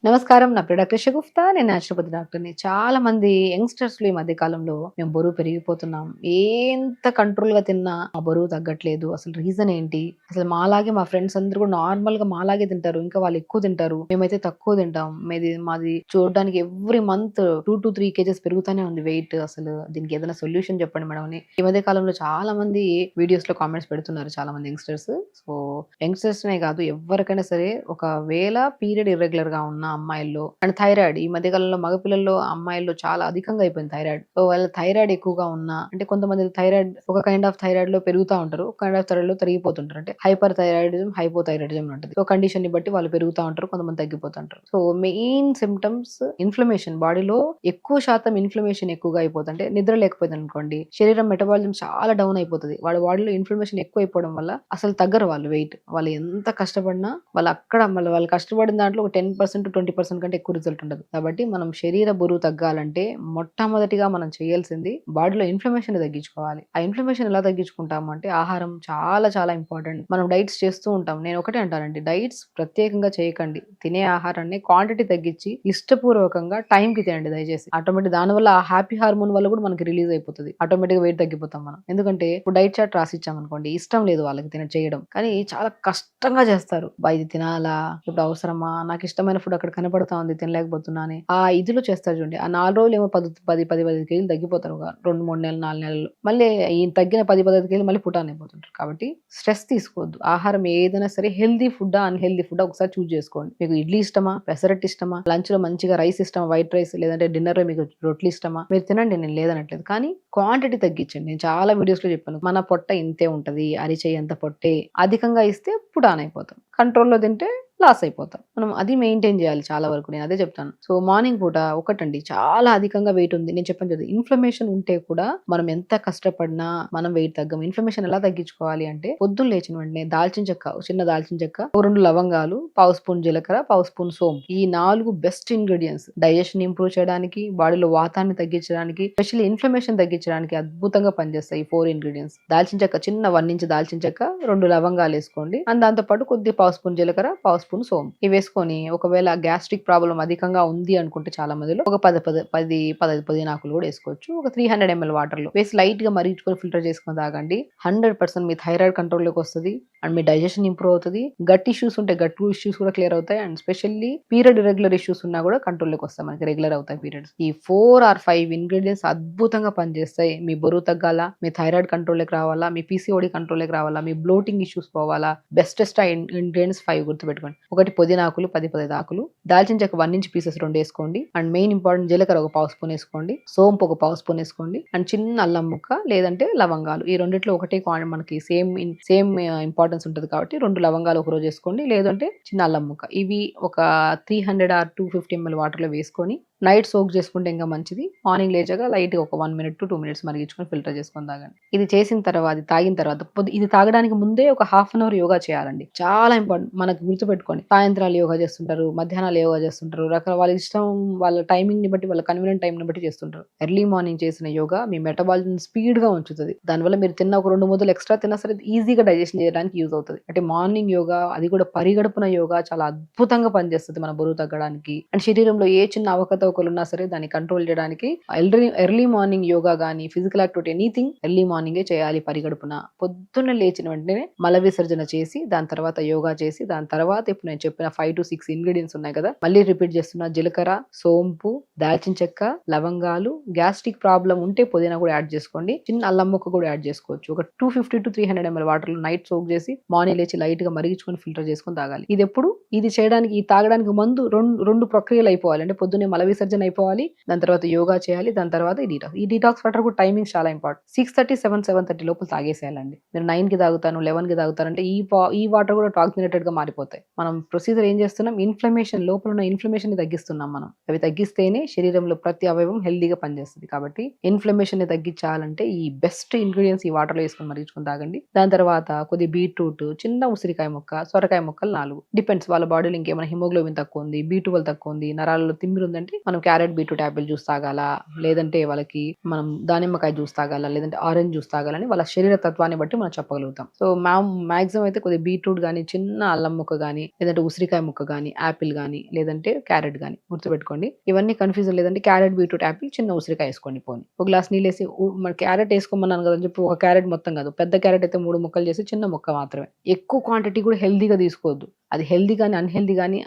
నమస్కారం. నా పేరు డాక్టర్ షగుఫ్తా. నేను న్యాచురోపతి డాక్టర్‌ని. చాలా మంది యంగ్‌స్టర్స్‌లో ఈ మధ్య కాలంలో మేము బరువు పెరిగిపోతున్నాం. ఎంత కంట్రోల్‌గా తిన్నా ఆ బరువు తగ్గట్లేదు. అసలు రీజన్ ఏంటి? అసలు మాలాగే మా ఫ్రెండ్స్ అందరూ కూడా నార్మల్‌గా మాలాగే తింటారు. ఇంకా వాళ్ళు ఎక్కువ తింటారు. మేమైతే తక్కువ తింటాం. మాది చూడడానికి ఎవ్రీ మంత్ 2-3 కేజెస్ పెరుగుతూనే ఉంది వెయిట్. అసలు దీనికి ఏదైనా సొల్యూషన్ చెప్పండి మేడం అని ఈ మధ్య కాలంలో చాలా మంది వీడియోస్‌లో కామెంట్స్ పెడుతున్నారు చాలా మంది యంగ్‌స్టర్స్. సో, యంగ్‌స్టర్స్‌నే కాదు ఎవ్వరికైనా సరే ఒకవేళ పీరియడ్ ఇర్రెగ్యులర్‌గా ఉన్న అమ్మాయిల్లో అండ్ థైరాయిడ్ ఈ మధ్య కాలంలో మగపిల్లల్లో అమ్మాయిల్లో చాలా అధికంగా అయిపోయింది థైరాయిడ్. సో, వాళ్ళ థైరాయిడ్ ఎక్కువగా ఉన్నా అంటే కొంతమంది థైరాయిడ్ ఒక కైండ్ ఆఫ్ థైరాయిడ్‌లో పెరుగుతా ఉంటారు. ఒక కైండ్ ఆఫ్ థైరాయిడ్‌లో తరిగిపోతుంటారు. అంటే హైపర్ థైరాయిడిజం, హైపోథైరాయిడిజం ఉంటది. సో, కండిషన్‌ని బట్టి వాళ్ళు పెరుగుతా ఉంటారు. కొంతమంది తగ్గిపోతుంటారు. సో, మెయిన్ సింప్టమ్స్ ఇన్‌ఫ్లమేషన్ బాడీలో ఎక్కువ శాతం ఇన్‌ఫ్లమేషన్ ఎక్కువగా అయిపోతుంది. అంటే నిద్ర లేకపోయిందనుకోండి శరీరం మెటబాలిజం చాలా డౌన్ అయిపోతది. వాళ్ళ బాడీలో ఇన్‌ఫ్లమేషన్ ఎక్కువైపోవడం వల్ల అసలు తగ్గరు వాళ్ళు వెయిట్. వాళ్ళు ఎంత కష్టపడినా వాళ్ళు కష్టపడిన దాంట్లో ఒక 10% 20% కంటే ఎక్కువ రిజల్ట్ ఉండదు. కాబట్టి మనం శరీర బరువు తగ్గాలంటే మొట్టమొదటిగా మనం చేయాల్సింది బాడీలో ఇన్‌ఫ్లమేషన్ తగ్గించుకోవాలి. ఆ ఇన్‌ఫ్లమేషన్ ఎలా తగ్గించుకుంటాము అంటే ఆహారం చాలా చాలా ఇంపార్టెంట్. మనం డైట్స్ చేస్తూ ఉంటాం. నేను ఒకటే అంటానండి, డైట్స్ ప్రత్యేకంగా చేయకండి. తినే ఆహారాన్ని క్వాంటిటీ తగ్గించి ఇష్టపూర్వకంగా టైంకి తినండి దయచేసి. ఆటోమేటిక్ దానివల్ల ఆ హ్యాపీ హార్మోన్ వల్ల కూడా మనకి రిలీజ్ అయిపోతుంది. ఆటోమేటిక్‌గా వెయిట్ తగ్గిపోతాం మనం. ఎందుకంటే ఇప్పుడు డైట్ చార్ట్ రాసిచ్చామనుకోండి ఇష్టం లేదు వాళ్ళకి చేయడం. కానీ చాలా కష్టంగా చేస్తారు. ఇది తినాలా? ఇప్పుడు అవసరమా? నాకు ఇష్టమైన ఫుడ్ అక్కడ కనపడతా ఉంది తినలేకపోతున్నా అని. ఆ ఇదిలో చేస్తారు చూడండి. ఆ 4 రోజులేమో 10, 15 కేజీలు తగ్గిపోతారు. ఒక 2, 3 నెలలు, 4 నెలల్లో. మళ్ళీ ఈ తగ్గిన 10, 15 కేజీలు మళ్ళీ పుటాన్ అయిపోతుంటారు. కాబట్టి స్ట్రెస్ తీసుకోవద్దు. ఆహారం ఏదైనా సరే హెల్తీ ఫుడ్డా, అన్‌హెల్తీ ఫుడ్డా ఒకసారి చూజ్ చేసుకోండి. మీకు ఇడ్లీ ఇష్టమా? పెసరట్టు ఇష్టమా? లంచ్‌లో మంచిగా రైస్ ఇష్టమా? వైట్ రైస్ లేదంటే డిన్నర్‌లో మీకు రొట్టెలు ఇష్టమా? మీరు తినండి, నేను లేదనట్లేదు. కానీ క్వాంటిటీ తగ్గించండి. నేను చాలా వీడియోస్‌లో చెప్పాను. మన పొట్ట ఇంతే ఉంటది. అరిచెయ్యంత పొట్టే. అధికంగా ఇస్తే పుటాన్ అయిపోతాం. కంట్రోల్‌లో తింటే లాస్ అయిపోతాం. మనం అది మెయింటైన్ చేయాలి చాలా వరకు. నేను అదే చెప్తాను. సో, మార్నింగ్ పూట ఒకటండి చాలా అధికంగా వెయిట్ ఉంది. నేను చెప్పాను కదా! ఇన్‌ఫ్లమేషన్ ఉంటే కూడా మనం ఎంత కష్టపడినా మనం వెయిట్ తగ్గం. ఇన్‌ఫ్లమేషన్ ఎలా తగ్గించుకోవాలి అంటే పొద్దున్న లేచిన వెంటనే దాల్చిన చెక్క, ఒక చిన్న దాల్చిన చెక్క, ఓ 2 లవంగాలు, పావు స్పూన్ జీలకర్ర, పావు స్పూన్ సోంపు. ఈ 4 బెస్ట్ ఇంగ్రీడియెంట్స్ డైజెషన్ ఇంప్రూవ్ చేయడానికి, బాడీలో వాతాన్ని తగ్గించడానికి, స్పెషల్లీ ఇన్‌ఫ్లమేషన్ తగ్గించడానికి అద్భుతంగా పనిచేస్తాయి ఈ 4 ఇంగ్రీడియెంట్స్. దాల్చిన చెక్క చిన్న 1 ఇంచ్ దాల్చిన చెక్క, 2 లవంగాలు వేసుకోండి. అండ్ దాంతో పాటు కొద్దిగా పావు స్పూన్ జీలకర్ర, పావు స్పూన్ సోంపు ఇవి వేసుకొని ఒకవేళ గ్యాస్ట్రిక్ ప్రాబ్లం అధికంగా ఉంది అనుకుంటే చాలా మందిలో ఒక 15 పుదీనాకులు కూడా వేసుకోవచ్చు. ఒక 300 ml వాటర్‌లో వేసి లైట్‌గా మరిగించుకొని ఫిల్టర్ చేసుకొని తాగండి. 100% మీ థైరాయిడ్ కంట్రోల్‌లోకి వస్తది. అండ్ మీ డైజెషన్ ఇంప్రూవ్ అవుతది. గట్ ఇష్యూస్ ఉంటే గట్ ఇష్యూస్ కూడా క్లియర్ అవుతాయి. And specially period irregular issues ఉన్నా కూడా కంట్రోల్‌లోకి వస్తాయి. మనకి రెగ్యులర్ అవుతాయి పీరియడ్స్. ఈ 4 ఆర్ 5 ఇంగ్రీడియెంట్స్ అద్భుతంగా పనిచేస్తాయి. మీ బరువు తగ్గాలా, మీ థైరాయిడ్ కంట్రోల్‌లోకి రావాలా, మీ పీసీఓడీ కంట్రోల్‌లోకి రావాలా, మీ బ్లోటింగ్ ఇష్యూస్ పోవాలా, బెస్టెస్ట్ ఇంగ్రీడియెంట్స్ 5 గుర్తుపెట్టుకోండి. ఒకటి పుదీనాకులు 10 ఆకులు, దాల్చిన చెక్క 1 ఇంచ్ పీసెస్ 2 వేసుకోండి. అండ్ మెయిన్ ఇంపార్టెంట్ జీలకర్ర ఒక పావు స్పూన్ వేసుకోండి. సోంపు ఒక పావు స్పూన్ వేసుకోండి. అండ్ చిన్న అల్లం ముక్క లేదంటే లవంగాలు. ఈ రెండిట్లో ఒకటే మనకి సేమ్ ఇంపార్టెన్స్ ఉంటది కాబట్టి 2 లవంగాలు ఒక రోజు వేసుకోండి. లేదంటే చిన్న అల్లం ముక్క. ఇవి ఒక 300 ఆర్ 250 ml వాటర్‌లో వేసుకొని నైట్ సోక్ చేసుకుంటే ఇంకా మంచిది. మార్నింగ్ లేచాక లైట్‌గా ఒక 1 మినిట్ టు 2 మినిట్స్ మరిగించుకొని ఫిల్టర్ చేసుకొని తాగండి. ఇది చేసిన తర్వాత, ఇది తాగిన తర్వాత ఇది తాగడానికి ముందే ఒక హాఫ్ అన్ అవర్ యోగా చేయాలండి. చాలా ఇంపార్టెంట్. మనకు గుర్తుపెట్టుకోండి. సాయంత్రాలు యోగా చేస్తుంటారు, మధ్యాహ్నాలు యోగా చేస్తుంటారు. వాళ్ళ ఇష్టం, వాళ్ళ టైమింగ్‌ని బట్టి, వాళ్ళ కన్వీనియంట్ టైమ్‌ని బట్టి చేస్తుంటారు. ఎర్లీ మార్నింగ్ చేసిన యోగా మీ మెటబాలిజం స్పీడ్‌గా ఉంచుతది. దానివల్ల మీరు తిన్న ఒక 2 ముద్దలు ఎక్స్‌ట్రా తిన్నా సరే ఈజీగా డైజెషన్ చేయడానికి యూజ్ అవుతది. అంటే మార్నింగ్ యోగా, అది కూడా పరిగడుపున యోగా చాలా అద్భుతంగా పనిచేస్తది మన బరువు తగ్గడానికి. అండ్ శరీరంలో ఏ చిన్న అవకతవకలు ఉన్నా సరే దాన్ని కంట్రోల్ చేయడానికి ఎర్లీ మార్నింగ్ యోగా గానీ, ఫిజికల్ యాక్టివిటీ ఎనీథింగ్ ఎర్లీ మార్నింగే చేయాలి పరిగడుపున. పొద్దున్న లేచిన వెంటనే మల విసర్జన చేసి, దాని తర్వాత యోగా చేసి, దాని తర్వాత ఇప్పుడు నేను చెప్పిన 5-6 ఇంగ్రీడియెంట్స్ ఉన్నాయి కదా, మళ్ళీ రిపీట్ చేస్తున్నా. జీలకర్ర, సోంపు, దాల్చిన చెక్క, లవంగాలు, గ్యాస్ట్రిక్ ప్రాబ్లం ఉంటే పుదీనా కూడా యాడ్ చేసుకోండి. చిన్న అల్లం ముక్క కూడా యాడ్ చేసుకోవచ్చు. ఒక 250-300 ml వాటర్‌లో నైట్ సోక్ చేసి మార్నింగ్ లేచి లైట్‌గా మరిగించుకొని ఫిల్టర్ చేసుకొని తాగాలి. ఇది తాగడానికి ముందు రెండు ప్రక్రియలు అయిపోవాలి. అంటే పొద్దున్నే మల విసర్జన అయిపోవాలి. దాని తర్వాత యోగా చేయాలి. దాని తర్వాత ఈ డీటాక్స్. ఈ డీటాక్స్ వాటర్ కూడా టైమింగ్స్ చాలా ఇంపార్టెంట్. 6:30, 7:30 లోపల తాగేసేయాలండి. మీరు 9కి తాగుతాను, 11కి తాగుతారంటే ఈ వాటర్ కూడా టాక్సినేటెడ్‌గా మారిపోతాయి. మనం ప్రొసీజర్ ఏం చేస్తున్నాం? లోపల ఉన్న ఇన్‌ఫ్లమేషన్‌ని తగ్గిస్తున్నాం మనం. అవి తగ్గిస్తేనే శరీరంలో ప్రతి అవయవం హెల్తీగా పనిచేస్తది. కాబట్టి ఇన్‌ఫ్లమేషన్‌ని తగ్గించాలంటే ఈ బెస్ట్ ఇంగ్రీడియెంట్స్ ఈ వాటర్‌లో వేసుకొని మరిగించుకొని తాగండి. దాని తర్వాత కొద్దిగా బీట్రూట్, చిన్న ఉసిరికాయ ముక్క, సొరకాయ ముక్కలు 4 డిపెండ్స్ వాళ్ళ బాడీలో ఇంకేమైనా హిమోగ్లోబిన్ తక్కువ ఉంది, B12 తక్కువ ఉంది, నరాలలో తిమ్మిరి ఉందంటే మనం క్యారెట్ బీట్రూట్ యాపిల్ జ్యూస్ తాగాలా, లేదంటే వాళ్ళకి మనం దానిమ్మకాయ జ్యూస్ తాగాలా, లేదంటే ఆరెంజ్ జ్యూస్ తాగాలని వాళ్ళ శరీర తత్వాన్ని బట్టి మనం చెప్పగలుగుతాం. సో మాక్సిమం అయితే కొద్దిగా బీట్రూట్ గానీ, చిన్న అల్లం ముక్క గానీ, లేదంటే ఉసిరికాయ ముక్క గానీ, యాపిల్ గానీ, లేదంటే క్యారెట్ గానీ గుర్తుపెట్టుకోండి. ఇవన్నీ కన్‌ఫ్యూజన్ లేదంటే క్యారెట్, బీట్రూట్, యాపిల్, చిన్న ఉసిరికాయ ఏసుకోండి పోనీ. ఒక గ్లాస్ నీళ్ళేసి మరి క్యారెట్ ఏసుకోమన్నాను గదని చెప్పి ఒక క్యారెట్ మొత్తం కాదు. పెద్ద క్యారెట్ అయితే 3 ముక్కలు చేసి చిన్న ముక్క మాత్రమే. ఎక్కువ క్వాంటిటీ కూడా హెల్తీగా తీసుకోవద్దు. అది హెల్తీ గాని, అన్‌హెల్తీ గాని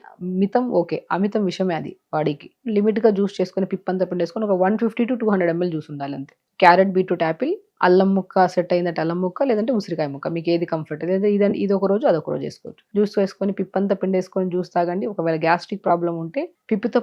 మితం ఓకే. అమితం విషమే అది బాడీకి. లిమిట్‌గా జ్యూస్ చేసుకొని పిప్పంతా పిండేసుకొని ఒక 150-200 ఎంఎల్ జ్యూస్ ఉండాలంతే. క్యారెట్, బీట్రూట్, యాపిల్, అల్లం ముక్క సెట్ అయిందంటే అల్లం ముక్క, లేదంటే ఉసిరికాయ ముక్క. మీకు ఏది కంఫర్ట్. లేదా ఇదొక రోజు, అదొక రోజు చేసుకోవచ్చు. జ్యూస్ వేసుకొని పిప్పంతా పిండేసుకొని జ్యూస్ తాగండి. ఒకవేళ గ్యాస్ట్రిక్ ప్రాబ్లమ్ ఉంటే పిప్పితో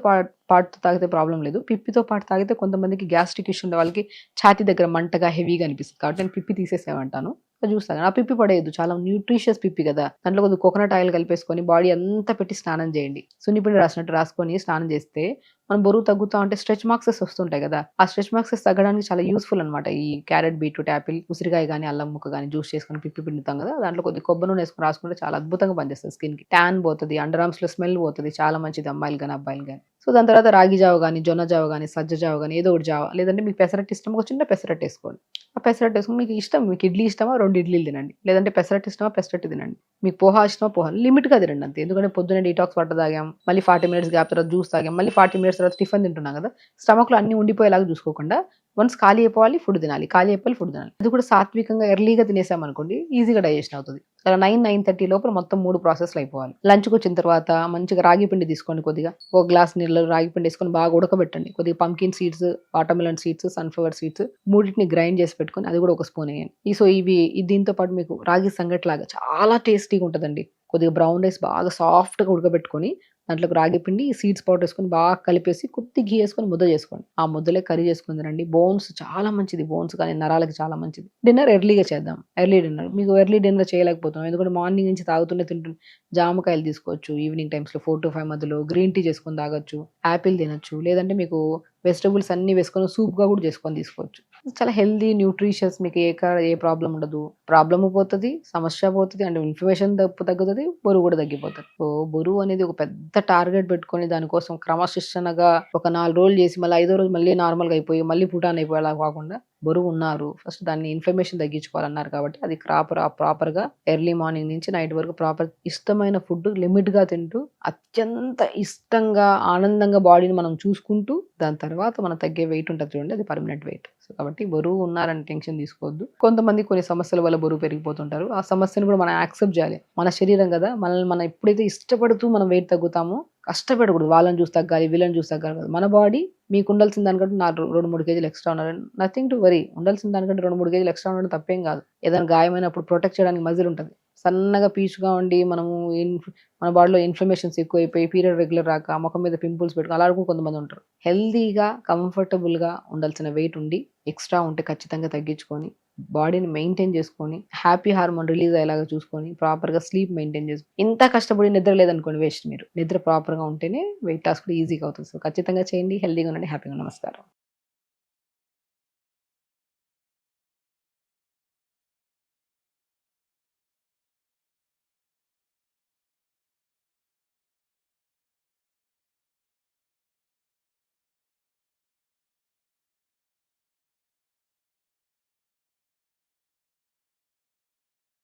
పాటు తాగితే ప్రాబ్లమ్ లేదు. పిప్పితో పాటు తాగితే కొంతమందికి గ్యాస్ట్రిక్ ఇష్యూ ఉండే వాళ్ళకి ఛాతీ దగ్గర మంటగా, హెవీగా అనిపిస్తుంది. కాబట్టి నేను పిప్పి తీసేసేయమంటాను. జ్యూస్ తాగండి. ఆ పిప్పి పడేయద్దు. చాలా న్యూట్రిషియస్ పిప్పి కదా! దాంట్లో కొద్దిగా కోకోనట్ ఆయిల్ కలిపేసుకొని బాడీ అంతా పెట్టి స్నానం చేయండి. సున్నిపిండి రాసినట్టు రాసుకొని స్నానం చేస్తే మనం బరువు తగ్గుతా ఉంటే స్ట్రెచ్ మార్క్సెస్ వస్తుంటాయి కదా! ఆ స్ట్రెచ్ మార్క్సెస్ తగ్గడానికి చాలా యూజ్‌ఫుల్ అనమాట. ఈ క్యారెట్, బీట్రూట్, యాపిల్, ఉసిరికాయ గాని, అల్లం ముక్క గాని జ్యూస్ చేసుకొని పిప్పి పిండుతాం కదా! దాంట్లో కొద్దిగా కొబ్బరి నూనె ఏసుకొని రాసుకుంటే చాలా అద్భుతంగా పనిచేస్తది స్కిన్‌కి. టాన్ పోతది. అండర్ ఆర్మ్స్‌లో స్మెల్ పోతది. చాలా మంచిది అమ్మాయిలు గాని, అబ్బాయిలు గాని. సో, దాని తర్వాత రాగి జావ గాని, జొన్న జావ గాని, సజ్జ జావ గాని ఏదో ఒకటి జావ. లేదంటే మీకు పెసరట్టు ఇష్టమా ఒక చిన్న పెసరట్టు ఏసుకోండి. ఆ పెసరట్టు ఏసుకొని మీకు ఇష్టం. మీకు ఇడ్లీ ఇష్టమా 2 ఇడ్లీలు తినండి. లేదంటే పెసరట్టు ఇష్టమా పెసరట్టు తినండి. మీకు పోహా ఇష్టమా పోహా. లిమిట్‌గా తినండి అంతే. ఎందుకంటే పొద్దున్నే డీటాక్స్ వాటర్ తాగాం. మళ్ళీ 40 మినిట్స్ గ్యాప్ తర్వాత జ్యూస్ తాగాం. మళ్ళీ 40 మినిట్స్ తర్వాత టిఫిన్ తింటున్నాం కదా! స్టమక్‌లో అన్నీ ఉండిపోయేలాగా చూసుకోకుండా వన్స్ ఖాళీ అయిపోవాలి ఫుడ్ తినాలి. ఖాళీ అయిపోవాలి ఫుడ్ తినాలి. అది కూడా సాత్వికంగా ఎర్లీగా తినేసామనుకోండి ఈజీగా డైజెషన్ అవుతది. అలా 9:30 లోపల మొత్తం 3 ప్రాసెస్‌లు అయిపోవాలి. లంచ్‌కొచ్చిన తర్వాత మంచిగా రాగి పిండి తీసుకోండి కొద్దిగా. ఒక గ్లాస్ నీళ్ళలో రాగి పిండి ఏసుకొని బాగా ఉడకబెట్టండి. కొద్దిగా pumpkin seeds, watermelon seeds, sunflower seeds మూడిటిని గ్రైండ్ చేసి పెట్టుకొని అది కూడా ఒక స్పూన్ ఎయండి. దీంతో పాటు మీకు రాగి సంగటిలాగా చాలా టేస్టీగా ఉంటదండి. కొద్దిగా బ్రౌన్ రైస్ బాగా సాఫ్ట్‌గా ఉడకబెట్టుకొని దాంట్లోకి రాగి పిండి, సీడ్స్ పౌడర్ ఏసుకొని బాగా కలిపేసి కొద్దిగా ఘీ ఏసుకొని ముద్ద చేసుకోండి. ఆ ముద్దలే కర్రీ చేసుకొని తినండి. బోన్స్ చాలా మంచిది. బోన్స్ కానీ నరాలకి చాలా మంచిది. డిన్నర్ ఎర్లీగా చేద్దాం. Early dinner. మీకు ఎర్లీ డిన్నర్ చేయలేకపోతున్నాం. ఎందుకంటే మార్నింగ్ నుంచి తాగుతూనే జామకాయలు తీసుకోవచ్చు. ఈవినింగ్ టైమ్స్‌లో 4-5 మధ్యలో గ్రీన్ టీ చేసుకొని తాగొచ్చు. యాపిల్ తినొచ్చు. లేదంటే మీకు వెజిటబుల్స్ అన్నీ వేసుకొని సూప్‌గా కూడా చేసుకొని తీసుకోవచ్చు. చాలా హెల్తీ, న్యూట్రిషియస్ మీకు ఏ ప్రాబ్లమ్ ఉండదు. ప్రాబ్లమ్ పోతది, సమస్య పోతది. అండ్ ఇన్ఫ్లమేషన్ తగ్గుతది. బరువు కూడా తగ్గిపోతది. సో, బరువు అనేది ఒక పెద్ద టార్గెట్ పెట్టుకొని దానికోసం క్రమశిక్షణగా ఒక 4 రోజులు చేసి మళ్ళీ ఐదో రోజు మళ్ళీ నార్మల్‌గా అయిపోయి మళ్ళీ పుటాన్ అయిపోయేలా కాకుండా బరువున్నారు. ఫస్ట్ దాన్ని ఇన్ఫ్లమేషన్ తగ్గించుకోవాలన్నారు కాబట్టి అది ప్రాపర్‌గా ఎర్లీ మార్నింగ్ నుంచి నైట్ వరకు ఇష్టమైన ఫుడ్ లిమిట్‌గా తింటూ అత్యంత ఇష్టంగా, ఆనందంగా బాడీని మనం చూసుకుంటూ దాని తర్వాత మనం తగ్గే వెయిట్ ఉంటది చూడండి అది పర్మనెంట్ వెయిట్. సో, కాబట్టి బరువు ఉన్నారని టెన్షన్ తీసుకోవద్దు. కొంతమంది కొన్ని సమస్యల వల్ల బరువు పెరిగిపోతుంటారు. ఆ సమస్యను కూడా మనం యాక్సెప్ట్ చేయాలి. మన శరీరం కదా! మనల్ని మనం ఎప్పుడైతే ఇష్టపడుతూ మనం వెయిట్ తగ్గుతామో కష్టపడకూడదు. వాళ్ళని చూసి తగ్గాలి, వీళ్ళని చూసి తగ్గాలి కాదు. మన బాడీ మీకు ఉండాల్సిన దానికంటే 2-3 కేజీలు ఎక్స్‌ట్రా ఉన్నారని నథింగ్ టు వరీ. ఉండాల్సిన దానికంటే 2-3 కేజీలు ఎక్స్‌ట్రా ఉండడం తప్పేం కాదు. ఏదైనా గాయమైనప్పుడు ప్రొటెక్ట్ చేయడానికి మజిల్ ఉంటది. సన్నగా పీచుగా ఉండి మనము మన బాడీలో ఇన్ఫ్లమేషన్స్ ఎక్కువైపోయి పీరియడ్ రెగ్యులర్ రాక మొఖం మీద పింపుల్స్ పెట్టుకొని అలా కూడా కొంతమంది ఉంటారు. హెల్తీగా, కంఫర్టబుల్‌గా ఉండాల్సిన వెయిట్ ఉండి ఎక్స్‌ట్రా ఉంటే ఖచ్చితంగా తగ్గించుకొని బాడీని మెయింటైన్ చేసుకొని హ్యాపీ హార్మోన్ రిలీజ్ అయ్యేలాగా చూసుకొని ప్రాపర్‌గా స్లీప్ మెయింటైన్ ఇంత కష్టపడి నిద్ర లేదనుకోండి వేస్ట్ మీరు. నిద్ర ప్రాపర్‌గా ఉంటేనే వెయిట్ లాస్ కూడా ఈజీగా అవుతుంది. సో, ఖచ్చితంగా చేయండి. హెల్తీగా ఉండండి. హ్యాపీగా నమస్కారం.